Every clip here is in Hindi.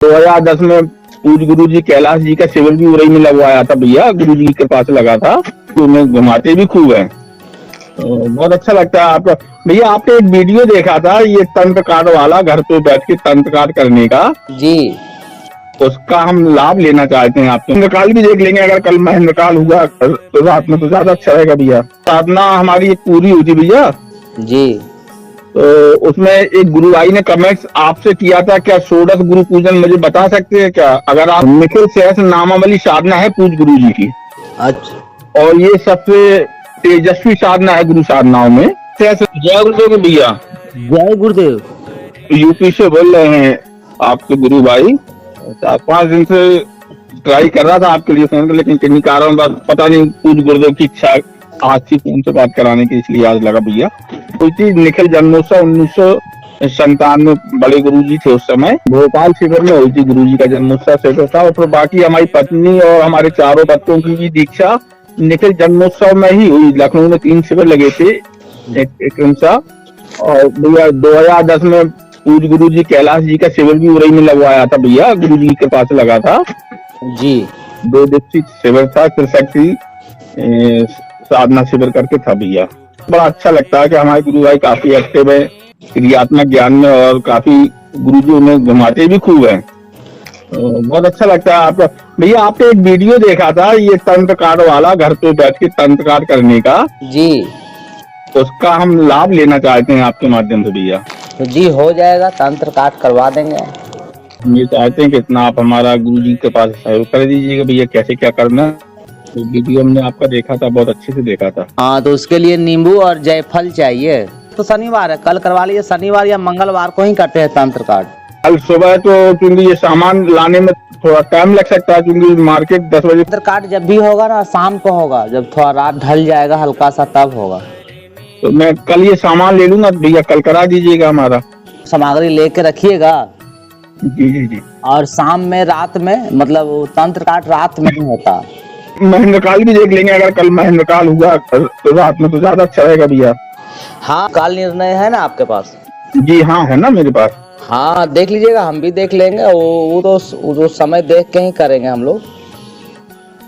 2010 में पूज गुरु जी कैलाश जी का शिविर भी उरई में लगवाया था भैया, गुरु जी के पास लगा था, तो उन्हें घुमाते भी खूब है। तो बहुत अच्छा लगता है आपका। भैया आपने एक वीडियो देखा था ये तंत्र कार्ड वाला, घर पे बैठ के तंत्र कार्ड करने का जी, उसका हम लाभ लेना चाहते हैं आपसे। महेंद्रकाल भी देख लेंगे, अगर कल महेंद्रकाल हुआ तो रात में तो ज्यादा अच्छा रहेगा भैया। साधना हमारी एक पूरी हुई थी भैया, जी, तो उसमें एक गुरु भाई ने कमेंट्स आपसे किया था, क्या षोडश गुरु पूजन मुझे बता सकते हैं क्या? अगर आप निखिल सहस्त्र नामावली साधना है पूज गुरु जी की, अच्छा, और ये सबसे तेजस्वी साधना है गुरु साधनाओं में। जय गुरुदेव भैया। जय गुरुदेव। यूपी से बोल रहे हैं आपके गुरु भाई। 4-5 दिन से ट्राई कर रहा था आपके लिए फोन, लेकिन किन्हीं कारण पता नहीं, पूज गुरुदेव की इच्छा आज थी फोन से बात कराने की, इसलिए आज लगा भैया। कोई चीज निखिल जन्मोत्सव 1997 बड़े गुरु जी थे उस समय, भोपाल शिविर में हुई थी गुरु जी का जन्मोत्सव शिविर था। और फिर बाकी हमारी पत्नी और हमारे चारों बच्चों की भी दीक्षा निखिल जन्मोत्सव में ही हुई। लखनऊ में 3 शिविर लगे थे, एक और भैया 2010 में पूज गुरु जी कैलाश जी का शिविर भी उरई में लगवाया था भैया, गुरु जी के पास लगा था जी, 2 दिवसीय शिविर था, त्रिशक्ति साधना शिविर करके था भैया। बड़ा अच्छा लगता है कि हमारे गुरु भाई काफी एक्टिव है क्रियात्मक ज्ञान में, और काफी गुरु जी उन्हें घुमाते भी खूब है। बहुत अच्छा लगता है आपका। भैया आपने एक वीडियो देखा था ये तंत्र कार्ड वाला, घर पे बैठ के तंत्र कार्ड करने का, जी, उसका हम लाभ लेना चाहते हैं आपके माध्यम से भैया। तो जी हो जाएगा, तंत्र कार्ड करवा देंगे। हम ये चाहते हैं कि इतना आप हमारा गुरु जी के पास सहयोग कर दीजिएगा भैया, कैसे क्या करना है। तो वीडियो हमने आपका देखा था, बहुत अच्छे से देखा था। हाँ, तो उसके लिए नींबू और जायफल चाहिए। तो शनिवार है, कल करवा लीजिए। शनिवार या मंगलवार को ही करते हैं तंत्र कार्ड। कल सुबह तो क्योंकि ये सामान लाने में थोड़ा टाइम लग सकता है, क्योंकि मार्केट 10 बजे। तंत्र कार्ड जब भी होगा ना, शाम को होगा, जब थोड़ा रात ढल जाएगा हल्का सा, तब होगा। तो मैं कल ये सामान ले लूंगा भैया, कल करा दीजिएगा हमारा। सामग्री लेके रखिएगा, जी जी जी। और शाम में, रात में, मतलब वो तंत्र कार्ड रात में ही होता। महेंद्रकाल भी देख लेंगे, अगर कल महेंद्रकाल हुआ तो रात में तो ज्यादा अच्छा रहेगा भैया। हाँ, काल निर्णय है ना आपके पास? जी हाँ, है ना मेरे पास। हाँ, देख लीजिएगा, हम भी देख लेंगे। वो तो समय देख के ही करेंगे हम लोग।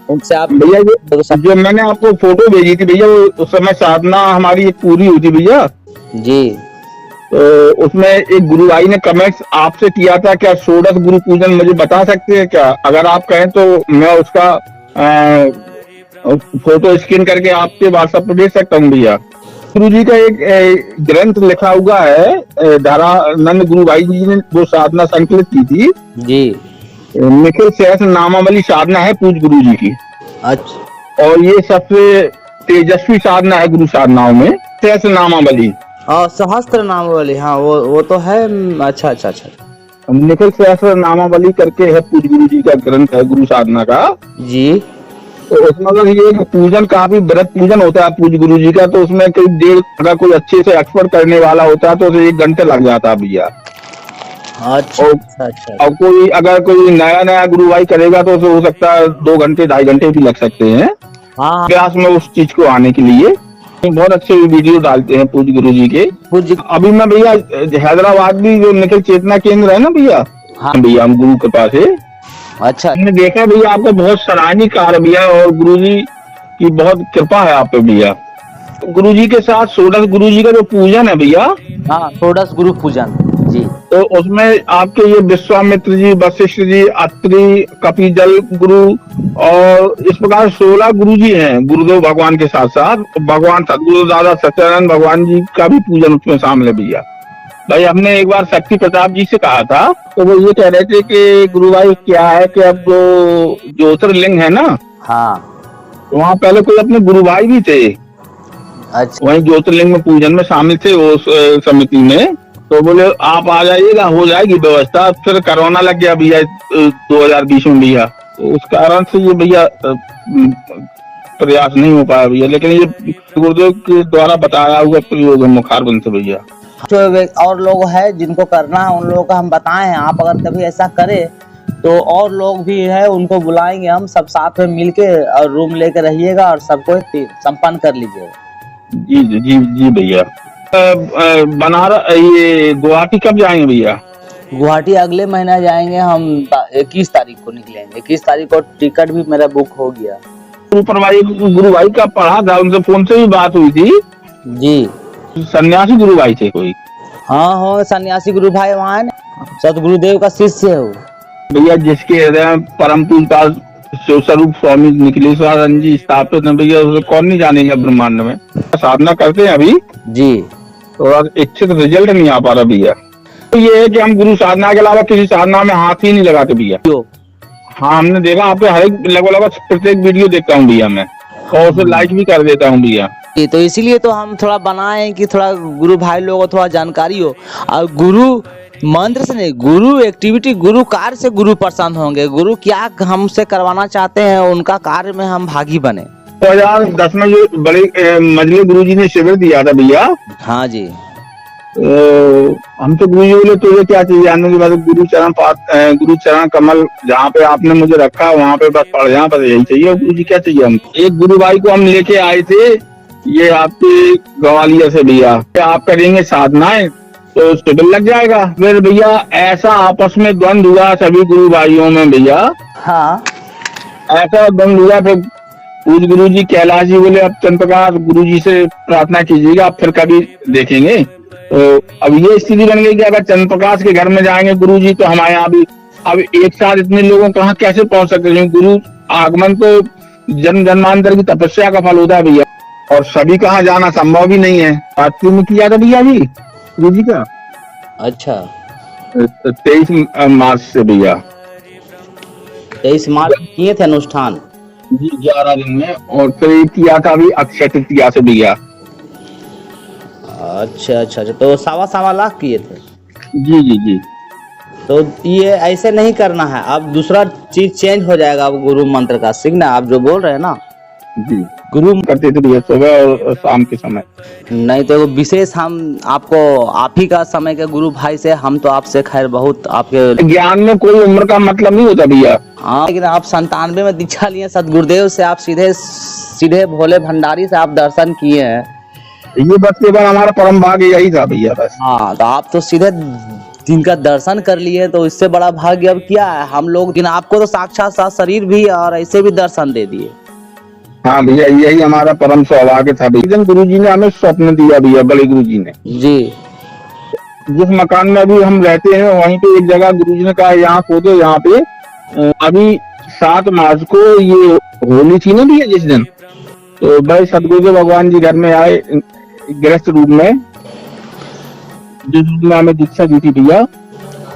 उनसे आप भैया जो मैंने आपको फोटो भेजी थी भैया, उस समय साधना हमारी एक पूरी हुई थी भैया जी, तो उसमें एक गुरु भाई ने कमेंट्स आपसे किया था, क्या षोडश गुरु पूजन मुझे बता सकते हैं क्या? अगर आप कहें तो मैं उसका फोटो स्कैन करके आपके व्हाट्सएप पे भेज सकता हूँ भैया। गुरु जी का एक ग्रंथ लिखा हुआ है, धारानंद गुरु भाई जी ने वो साधना संकलित की थी जी, निखिल सहस्त्र नामावली साधना है पूज गुरु जी की। अच्छा, और ये सबसे तेजस्वी साधना है गुरु साधनाओं में, सहस्त्र नामावली। और सहस्त्र नाम वाली, हाँ वो तो है। अच्छा अच्छा अच्छा, निखिल सहस्त्र नामावली करके है, पूज गुरु जी का ग्रंथ है गुरु साधना का जी। तो उसमें अगर ये पूजन काफी व्रत पूजन होता है पूज गुरु जी का, तो उसमें कई देर, अगर कोई अच्छे से एक्सपर्ट करने वाला होता है तो उसे 1 घंटे लग जाता है भैया। अच्छा अच्छा अच्छा, और कोई अगर कोई नया गुरु भाई करेगा तो उसे हो सकता है 2 घंटे 2.5 घंटे भी लग सकते हैं हाँ, प्रयास में उस चीज को आने के लिए। बहुत अच्छे वीडियो डालते हैं पूज गुरु जी के। पूज, अभी मैं भैया हैदराबाद भी जो निखिल चेतना केंद्र है ना भैया, हाँ भैया हम गुरु के पास है। अच्छा, हमने देखा भैया आपका बहुत सराहनीय कार्य भैया, और गुरु जी की बहुत कृपा है आप पे भैया। गुरु जी के साथ षोडश गुरु जी का जो पूजन है भैया, हाँ, षोडश गुरु पूजन जी, तो उसमें आपके ये विश्वामित्र जी, वशिष्ठ जी, अत्रि, कपिजल गुरु, और इस प्रकार 16 गुरु जी हैं गुरुदेव भगवान के साथ साथ भगवान सदगुरु दादा सत्यानंद भगवान जी का भी पूजन उसमें शामिल है भैया। भाई हमने एक बार शक्ति प्रताप जी से कहा था, तो वो ये कह रहे थे कि गुरु भाई क्या है कि अब जो ज्योतिर्लिंग है ना, हाँ, तो वहाँ पहले कोई अपने गुरु भाई भी थे, अच्छा, वहीं ज्योतिर्लिंग में पूजन में शामिल थे उस समिति में। तो बोले आप आ जाइएगा, हो जाएगी व्यवस्था। फिर कोरोना लग गया भैया 2020 में भैया, तो उस कारण से ये भैया प्रयास नहीं हो पाया भैया, लेकिन ये गुरुदेव के द्वारा बताया हुआ प्रयोग है मुखारबंद से भैया। जो और लोग हैं जिनको करना है उन लोगों का हम बताए हैं। आप अगर कभी ऐसा करें तो और लोग भी है, उनको बुलाएंगे हम, सब साथ में मिलके और रूम लेके रहिएगा और सबको संपन्न कर लीजिएगा। जी जी जी जी भैया। बनारस ये गुवाहाटी कब जाएंगे भैया? गुवाहाटी अगले महीना जाएंगे हम। 21 तारीख को निकलेंगे। 21 तारीख को टिकट भी मेरा बुक हो गया। गुरु भाई का पढ़ा था, उनसे फोन से भी बात हुई थी जी। सन्यासी गुरु भाई थे कोई? हाँ हो सन्यासी गुरु भाई वहाँ है ना, सतगुरुदेव का शिष्य है वो। भैया जिसके हृदय में परम पूज्य शिव स्वरूप स्वामी निखिलेश्वरानंद जी स्थापित है भैया, उसे कौन नहीं जानेगा ब्रह्मांड में। साधना करते हैं अभी जी, थोड़ा इच्छित रिजल्ट नहीं आ पा रहा भैया। तो ये है कि हम गुरु साधना के अलावा किसी साधना में हाथ ही नहीं लगाते भैया। हाँ हमने देखा, आपके हर एक लगभग प्रत्येक वीडियो देखता हूँ भैया मैं, और उसे लाइक भी कर देता हूँ भैया। तो इसीलिए तो हम थोड़ा बनाए कि थोड़ा गुरु भाई लोगों को थोड़ा जानकारी हो, और गुरु मंत्र से नहीं, गुरु एक्टिविटी, गुरु कार्य से गुरु प्रसन्न होंगे। गुरु क्या हमसे करवाना चाहते हैं उनका कार्य में हम भागी बने। 2010 में जो बड़े मजले गुरु जी ने शिविर दिया था भैया, हाँ जी, हम तो गुरु जी बोले तुझे क्या चाहिए आने के बाद, गुरु चरण कमल जहाँ पे आपने मुझे रखा वहाँ पे बस पड़ जाए, बस यही चाहिए। गुरु जी क्या चाहिए हम? एक गुरु भाई को हम लेके आए थे, ये आपके ग्वालियर से भैया, आप करेंगे साधनाएं तो शिविर लग जाएगा। फिर भैया ऐसा आपस में द्वंद हुआ सभी गुरु भाइयों में भैया, हाँ ऐसा द्वंद हुआ। फिर पूज गुरु जी कैलाश जी बोले अब चंद्रप्रकाश गुरु जी से प्रार्थना कीजिएगा, आप फिर कभी देखेंगे। तो अब ये स्थिति बन गई कि अगर चंद्रप्रकाश के घर में जाएंगे गुरु जी तो हमारे यहाँ भी अब एक साथ इतने लोगों कहाँ कैसे पहुंच सकते हैं? गुरु आगमन तो जन्म जन्मांतर की तपस्या का फल होता है भैया, और सभी कहाँ जाना संभव भी नहीं है। रात्रि में किया था भैया जी गुरु जी का, अच्छा 23 मार्च से भैया, 23 मार्च किए थे अनुष्ठान जी 11 दिन में, और फिर किया था अभी अक्षय तृतीया से भैया। अच्छा अच्छा अच्छा, तो 1.25 लाख किए थे। जी जी जी। तो ये ऐसे नहीं करना है, अब दूसरा चीज चेंज हो जाएगा। अब गुरु मंत्र का सीखना, आप जो बोल रहे हैं ना जी, गुरु करते थे भैया सुबह और शाम के समय। नहीं तो विशेष हम आपको आप ही का समय के गुरु भाई से, हम तो आपसे खैर बहुत आपके ज्ञान में कोई उम्र का मतलब नहीं होता भैया। हाँ, लेकिन आप 97 में दीक्षा लिए सतगुरुदेव से, आप सीधे सीधे भोले भंडारी से आप दर्शन किए हैं। ये बस केवल हमारा परम भाग्य यही था भैया बस। हाँ, तो आप तो सीधे जिनका दर्शन कर लिए, तो इससे बड़ा भाग्य अब क्या है हम लोग। लेकिन आपको तो साक्षात साथ शरीर भी और ऐसे भी दर्शन दे दिए। हाँ भैया यही हमारा परम सौभाग्य था भैया। गुरु जी ने हमें स्वप्न दिया भैया, बड़े गुरु जी ने जी। जिस मकान में अभी हम रहते हैं वहीं पे एक जगह गुरु जी ने कहा यहाँ खोदो, यहाँ पे अभी 7 मार्च को ये होली थी ना भैया जिस दिन, तो भाई सतगुरुदेव भगवान जी घर में आए गृहस्थ रूप में, जिस रूप में हमें दीक्षा दी थी भैया।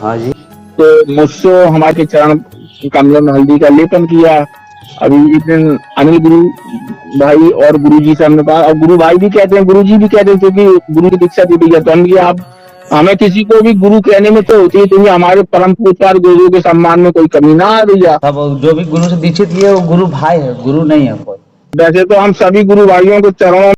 हाँ जी। तो मुझसे हमारे चरण कमलों में हल्दी का लेपन किया। अभी एक दिन अनिल गुरु भाई और गुरु जी से हमने कहा, और गुरु भाई भी कहते हैं, गुरु जी भी कहते हैं, क्योंकि गुरु की दीक्षा दी भैया। तो हम ये आप हमें किसी को भी गुरु कहने में तो होती है, तो हमारे परम पूज्य गुरु के सम्मान में कोई कमी ना आ भैया। अब जो भी गुरु से दीक्षित लिए वो गुरु भाई है, गुरु नहीं है कोई। वैसे तो हम सभी गुरु भाइयों को चरणों